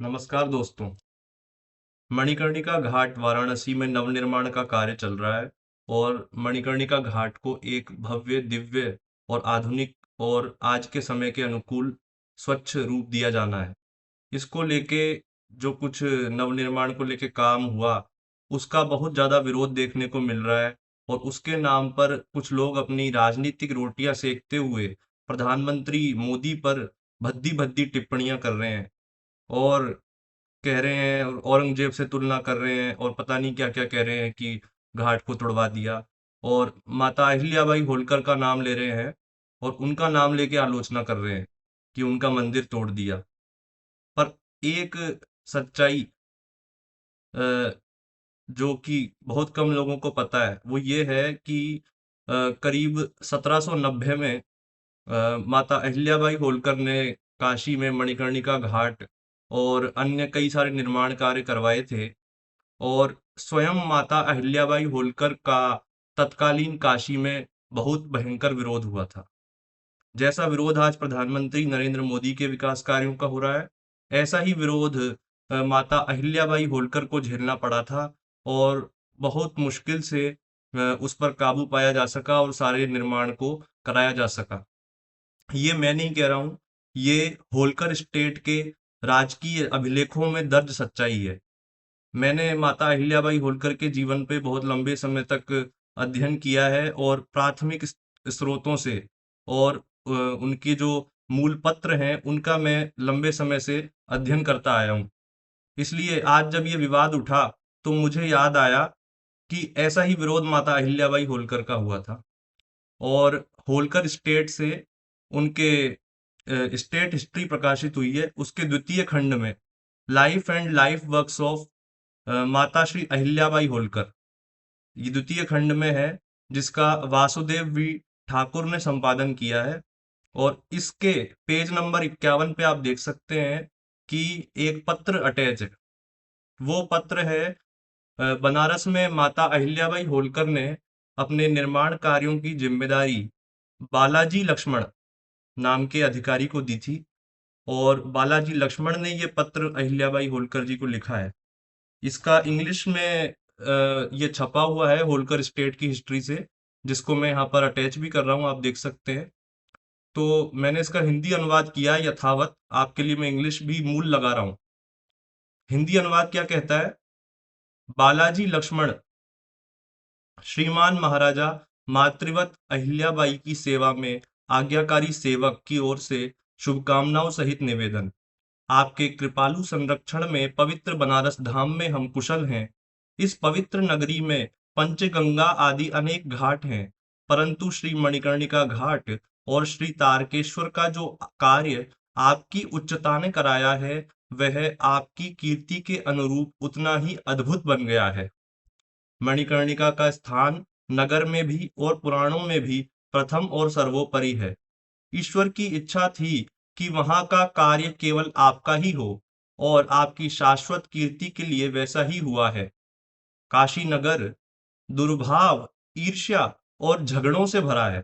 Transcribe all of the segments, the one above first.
नमस्कार दोस्तों। मणिकर्णिका घाट वाराणसी में नवनिर्माण का कार्य चल रहा है और मणिकर्णिका घाट को एक भव्य, दिव्य और आधुनिक और आज के समय के अनुकूल स्वच्छ रूप दिया जाना है। इसको लेके जो कुछ नवनिर्माण को लेके काम हुआ, उसका बहुत ज़्यादा विरोध देखने को मिल रहा है और उसके नाम पर कुछ लोग अपनी राजनीतिक रोटियां सेकते हुए प्रधानमंत्री मोदी पर भद्दी-भद्दी टिप्पणियां कर रहे हैं और कह रहे हैं और औरंगजेब से तुलना कर रहे हैं और पता नहीं क्या-क्या कह रहे हैं कि घाट को तुड़वा दिया और माता अहिल्याबाई होलकर का नाम ले रहे हैं और उनका नाम लेके आलोचना कर रहे हैं कि उनका मंदिर तोड़ दिया। पर एक सच्चाई अ, जो कि बहुत कम लोगों को पता है, वो ये है कि करीब 1790 में माता अहिल्याबाई होलकर ने काशी में मणिकर्णिका घाट और अन्य कई सारे निर्माण कार्य करवाए थे और स्वयं माता अहिल्याबाई होलकर का तत्कालीन काशी में बहुत भयंकर विरोध हुआ था। जैसा विरोध आज प्रधानमंत्री नरेंद्र मोदी के विकास कार्यों का हो रहा है, ऐसा ही विरोध माता अहिल्याबाई होलकर को झेलना पड़ा था और बहुत मुश्किल से उस पर काबू पाया जा सका और सारे निर्माण को कराया जा सका। ये मैं नहीं कह रहा हूँ, ये होलकर स्टेट के राजकीय अभिलेखों में दर्ज सच्चाई है। मैंने माता अहिल्याबाई होलकर के जीवन पे बहुत लंबे समय तक अध्ययन किया है और प्राथमिक स्रोतों से और उनके जो मूल पत्र हैं उनका मैं लंबे समय से अध्ययन करता आया हूँ। इसलिए आज जब ये विवाद उठा तो मुझे याद आया कि ऐसा ही विरोध माता अहिल्याबाई होलकर का हुआ था और होलकर स्टेट से उनके स्टेट हिस्ट्री प्रकाशित हुई है। उसके द्वितीय खंड में life and life works of माता श्री अहिल्याबाई होलकर, ये द्वितीय खंड में है, जिसका वासुदेव वी ठाकुर ने संपादन किया है और इसके पेज नंबर 51 पे आप देख सकते हैं कि एक पत्र अटैच है। वो पत्र है बनारस में माता अहिल्याबाई होलकर ने अपने निर्माण कार्यों की जिम्मेदारी बालाजी लक्ष्मण नाम के अधिकारी को दी थी और बालाजी लक्ष्मण ने ये पत्र अहिल्याबाई होलकर जी को लिखा है। इसका इंग्लिश में ये छपा हुआ है होलकर स्टेट की हिस्ट्री से, जिसको मैं यहाँ पर अटैच भी कर रहा हूँ, आप देख सकते हैं। तो मैंने इसका हिंदी अनुवाद किया है यथावत, आपके लिए मैं इंग्लिश भी मूल लगा रहा हूँ। हिंदी अनुवाद क्या कहता है? बालाजी लक्ष्मण श्रीमान महाराजा मातृवत अहिल्याबाई की सेवा में आज्ञाकारी सेवक की ओर से शुभकामनाओं सहित निवेदन। आपके कृपालु संरक्षण में पवित्र बनारस धाम में हम कुशल हैं। इस पवित्र नगरी में पंचगंगा आदि अनेक घाट हैं, परंतु श्री मणिकर्णिका घाट और श्री तारकेश्वर का जो कार्य आपकी उच्चता ने कराया है, वह आपकी कीर्ति के अनुरूप उतना ही अद्भुत बन गया है। मणिकर्णिका का स्थान नगर में भी और पुराणों में भी प्रथम और सर्वोपरि है। ईश्वर की इच्छा थी कि वहां का कार्य केवल आपका ही हो और आपकी शाश्वत कीर्ति के लिए वैसा ही हुआ है। काशी नगर दुर्भाव, ईर्ष्या और झगड़ों से भरा है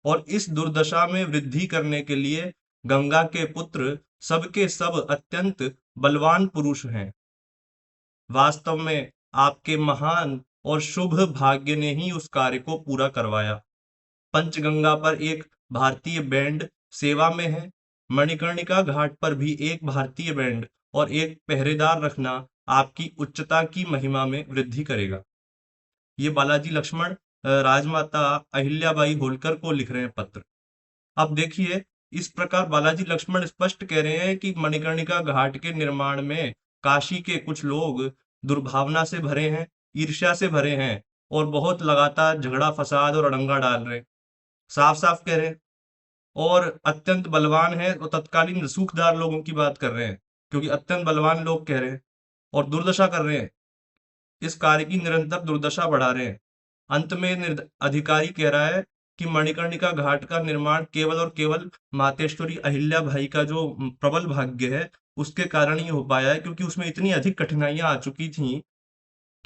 और इस दुर्दशा में वृद्धि करने के लिए गंगा के पुत्र सबके सब अत्यंत बलवान पुरुष हैं। वास्तव में आपके महान और शुभ भाग्य ने ही उस कार्य को पूरा करवाया। पंचगंगा पर एक भारतीय बैंड सेवा में है। मणिकर्णिका घाट पर भी एक भारतीय बैंड और एक पहरेदार रखना आपकी उच्चता की महिमा में वृद्धि करेगा। ये बालाजी लक्ष्मण राजमाता अहिल्याबाई होलकर को लिख रहे हैं पत्र। अब देखिए, इस प्रकार बालाजी लक्ष्मण स्पष्ट कह रहे हैं कि मणिकर्णिका घाट के निर्माण में काशी के कुछ लोग दुर्भावना से भरे हैं, ईर्ष्या से भरे हैं और बहुत लगातार झगड़ा फसाद और अड़ंगा डाल रहे हैं। साफ साफ कह रहे हैं और अत्यंत बलवान है और तत्कालीन रसूखदार लोगों की बात कर रहे हैं, क्योंकि अत्यंत बलवान लोग कह रहे हैं और दुर्दशा कर रहे हैं, इस कार्य की निरंतर दुर्दशा बढ़ा रहे हैं। अंत में अधिकारी कह रहा है कि मणिकर्णिका घाट का निर्माण केवल और केवल मातेश्वरी अहिल्या भाई का जो प्रबल भाग्य है, उसके कारण ही हो पाया है, क्योंकि उसमें इतनी अधिक कठिनाइयां आ चुकी थी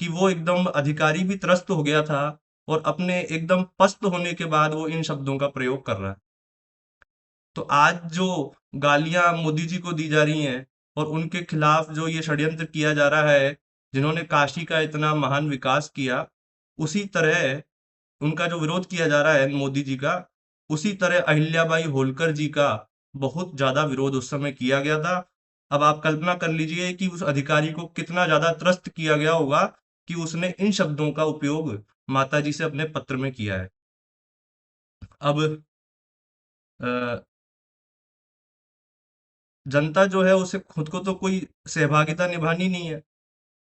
कि वो एकदम अधिकारी भी त्रस्त हो गया था और अपने एकदम पस्त होने के बाद वो इन शब्दों का प्रयोग कर रहा है। तो आज जो गालियां मोदी जी को दी जा रही हैं और उनके खिलाफ जो ये षड्यंत्र किया जा रहा है, जिन्होंने काशी का इतना महान विकास किया, उसी तरह उनका जो विरोध किया जा रहा है मोदी जी का, उसी तरह अहिल्याबाई होलकर जी का बहुत ज्यादा विरोध उस समय किया गया था। अब आप कल्पना कर लीजिए कि उस अधिकारी को कितना ज्यादा त्रस्त किया गया होगा कि उसने इन शब्दों का उपयोग माता जी से अपने पत्र में किया है। अब अ, जनता जो है उसे खुद को तो कोई सहभागिता निभानी नहीं है,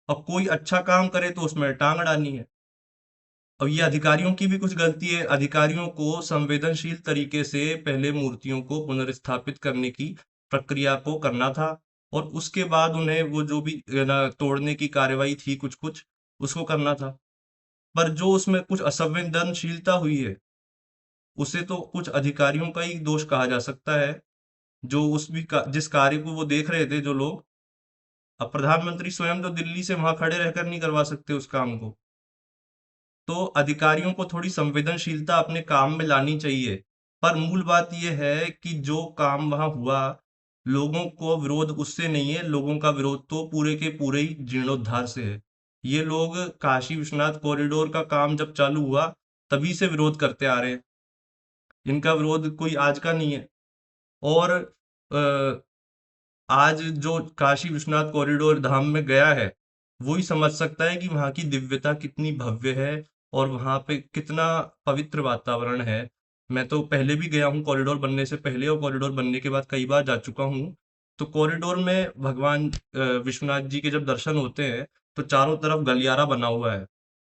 और कोई अच्छा काम करे तो उसमें टांग अड़ानी है। अब ये अधिकारियों की भी कुछ गलती है। अधिकारियों को संवेदनशील तरीके से पहले मूर्तियों को पुनर्स्थापित करने की प्रक्रिया को करना था, और उसके बाद उन्हें वो जो भी ना तोड़ने की कार्रवाई थी कुछ कुछ, उसको करना था। पर जो उसमें कुछ असंवेदनशीलता हुई है, उसे तो कुछ अधिकारियों का ही दोष कहा जा सकता है, जो जिस कार्य को वो देख रहे थे जो लोग। अब प्रधानमंत्री स्वयं तो दिल्ली से वहां खड़े रहकर नहीं करवा सकते उस काम को। तो अधिकारियों को थोड़ी संवेदनशीलता अपने काम में लानी चाहिए। पर मूल बात यह है कि जो काम वहां हुआ, लोगों को विरोध उससे नहीं है, लोगों का विरोध तो पूरे के पूरे ही जीर्णोद्धार से है। ये लोग काशी विश्वनाथ कॉरिडोर का काम जब चालू हुआ, तभी से विरोध करते आ रहे हैं। इनका विरोध कोई आज का नहीं है। और आज जो काशी विश्वनाथ कॉरिडोर धाम में गया है, वो ही समझ सकता है कि वहाँ की दिव्यता कितनी भव्य है, और वहाँ पे कितना पवित्र वातावरण है। मैं तो पहले भी गया हूँ कॉरिडोर बनने से पहले, और कॉरिडोर बनने के बाद कई बार जा चुका हूँ। तो कॉरिडोर में भगवान विश्वनाथ जी के जब दर्शन होते हैं, तो चारों तरफ गलियारा बना हुआ है,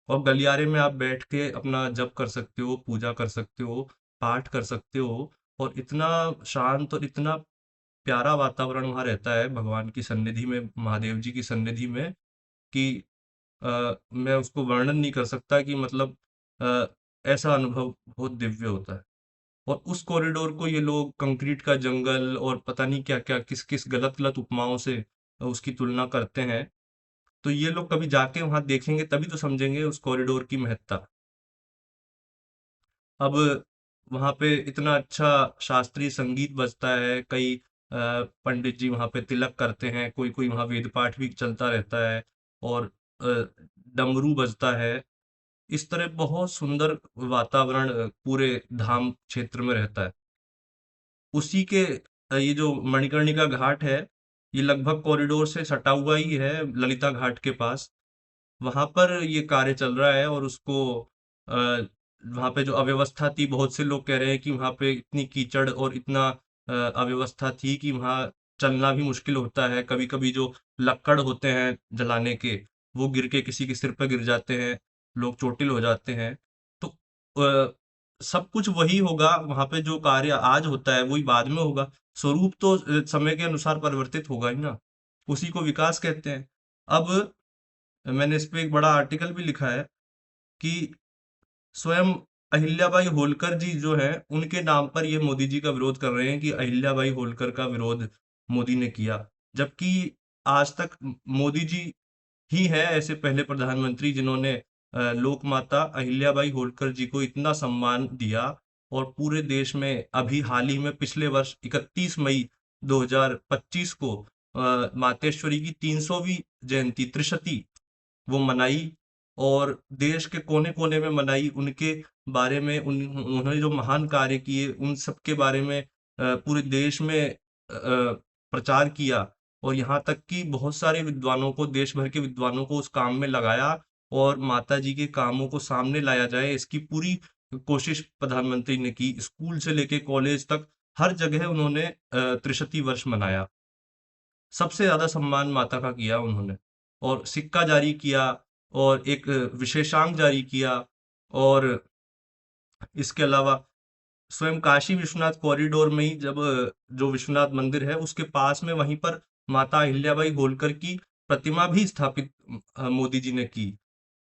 और गलियारे में आप बैठ के अपना जप कर सकते हो, पूजा कर सकते हो, पाठ कर सकते हो। और इतना शांत और इतना प्यारा वातावरण वहाँ रहता है भगवान की सन्निधि में, महादेव जी की सन्निधि में, कि मैं उसको वर्णन नहीं कर सकता कि मतलब अ, ऐसा अनुभव बहुत दिव्य होता है। और उस कॉरिडोर को ये लोग कंक्रीट का जंगल और पता नहीं क्या क्या किस किस गलत गलत उपमाओं से उसकी तुलना करते हैं। तो ये लोग कभी जाके वहां देखेंगे तभी तो समझेंगे उस कॉरिडोर की महत्ता। अब वहाँ पे इतना अच्छा शास्त्रीय संगीत बजता है, कई पंडित जी वहाँ पे तिलक करते हैं, कोई कोई वहाँ वेद पाठ भी चलता रहता है, और डमरू बजता है। इस तरह बहुत सुंदर वातावरण पूरे धाम क्षेत्र में रहता है। उसी के ये जो मणिकर्णिका घाट है, ये लगभग कॉरिडोर से सटा हुआ ही है, ललिता घाट के पास। वहां पर ये कार्य चल रहा है, और उसको वहां पे जो अव्यवस्था थी, बहुत से लोग कह रहे हैं कि वहां पे इतनी कीचड़ और इतना अव्यवस्था थी कि वहां चलना भी मुश्किल होता है। कभी कभी जो लक्कड़ होते हैं जलाने के, वो गिर के किसी के सिर पर गिर जाते हैं, लोग चोटिल हो जाते हैं। तो सब कुछ वही होगा, वहां पे जो कार्य आज होता है वही बाद में होगा। स्वरूप तो समय के अनुसार परिवर्तित होगा ही ना, उसी को विकास कहते हैं। अब मैंने इस पे एक बड़ा आर्टिकल भी लिखा है कि स्वयं अहिल्याबाई होलकर जी जो है, उनके नाम पर ये मोदी जी का विरोध कर रहे हैं कि अहिल्याबाई होलकर का विरोध मोदी ने किया। जबकि आज तक मोदी जी ही है ऐसे पहले प्रधानमंत्री जिन्होंने लोक माता अहिल्याबाई होलकर जी को इतना सम्मान दिया। और पूरे देश में अभी हाल ही में पिछले वर्ष 31 मई 2025 को मातेश्वरी की 300वीं जयंती त्रिशती वो मनाई, और देश के कोने-कोने में मनाई। उनके बारे में उन्होंने जो महान कार्य किए उन सब के बारे में पूरे देश में प्रचार किया, और यहाँ तक कि बहुत सारे विद्वानों को, देश भर के विद्वानों को उस काम में लगाया, और माता जी के कामों को सामने लाया जाए इसकी पूरी कोशिश प्रधानमंत्री ने की। स्कूल से लेके कॉलेज तक हर जगह उन्होंने त्रिशती वर्ष मनाया। सबसे ज्यादा सम्मान माता का किया उन्होंने, और सिक्का जारी किया, और एक विशेषांक जारी किया। और इसके अलावा स्वयं काशी विश्वनाथ कॉरिडोर में ही जब जो विश्वनाथ मंदिर है उसके पास में, वहीं पर माता अहिल्याबाई होलकर की प्रतिमा भी स्थापित मोदी जी ने की।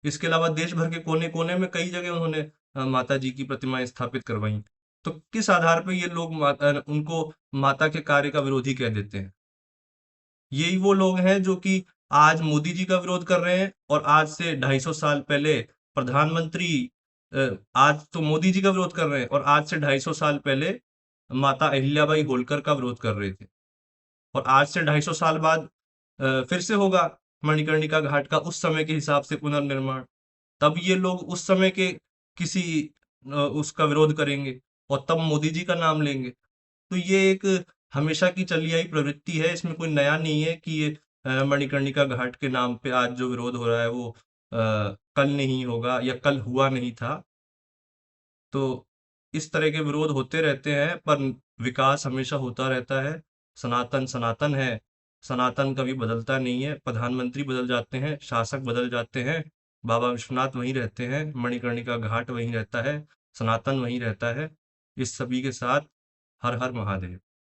इसके अलावा देश भर के कोने कोने में कई जगह उन्होंने माता जी की प्रतिमाएं स्थापित करवाई। तो किस आधार पर ये लोग उनको माता के कार्य का विरोधी कह देते हैं? यही वो लोग हैं जो कि आज मोदी जी का विरोध कर रहे हैं, और आज से 250 साल पहले प्रधानमंत्री आज तो मोदी जी का विरोध कर रहे हैं, और आज से 250 साल पहले माता अहिल्याबाई होलकर का विरोध कर रहे थे। और आज से 250 साल बाद फिर से होगा मणिकर्णिका घाट का उस समय के हिसाब से पुनर्निर्माण। तब ये लोग उस समय के किसी उसका विरोध करेंगे और तब मोदी जी का नाम लेंगे। तो ये एक हमेशा की चली आई प्रवृत्ति है, इसमें कोई नया नहीं है कि ये मणिकर्णिका घाट के नाम पे आज जो विरोध हो रहा है वो कल नहीं होगा या कल हुआ नहीं था। तो इस तरह के विरोध होते रहते हैं, पर विकास हमेशा होता रहता है। सनातन सनातन है, सनातन कभी बदलता नहीं है। प्रधानमंत्री बदल जाते हैं, शासक बदल जाते हैं, बाबा विश्वनाथ वहीं रहते हैं, मणिकर्णिका घाट वहीं रहता है, सनातन वहीं रहता है। इस सभी के साथ हर हर महादेव।